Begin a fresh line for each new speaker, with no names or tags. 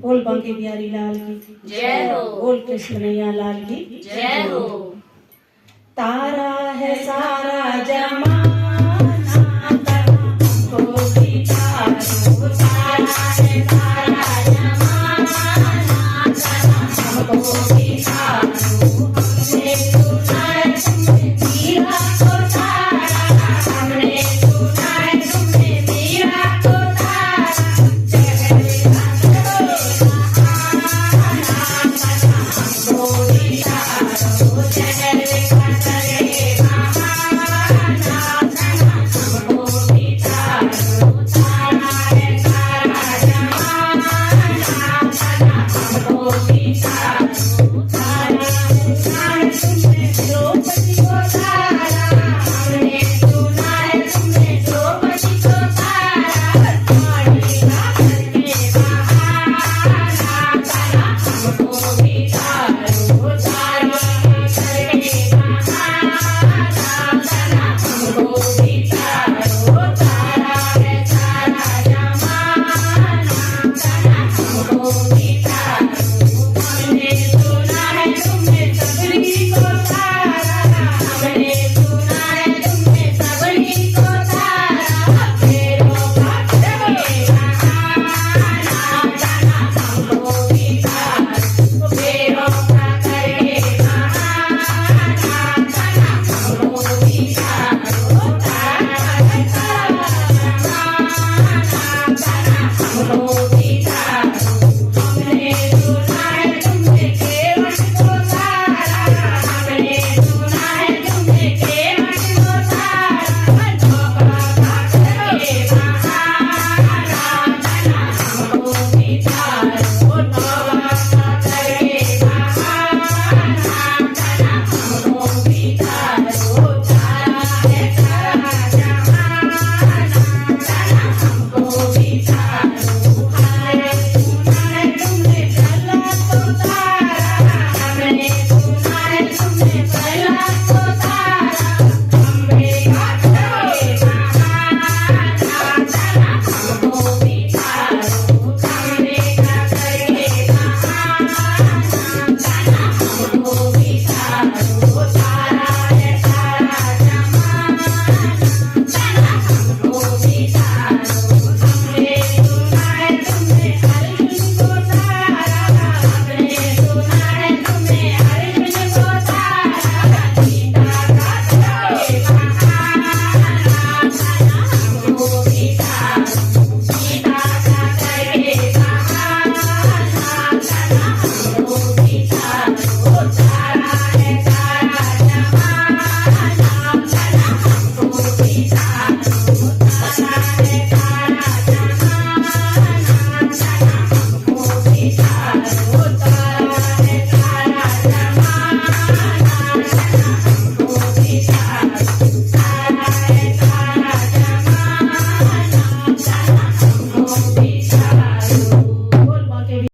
बोल बांके बिहारी लाल की
जय हो।
बोल कृष्ण मैया लाल की
जय हो।
तारा है सारा जमाना को भी तारो, तारा है सारा जमाना को भी तारो। हमने सुना है तुमने मीरा को तारा, हमने सुना है तुमने मीरा को तारा।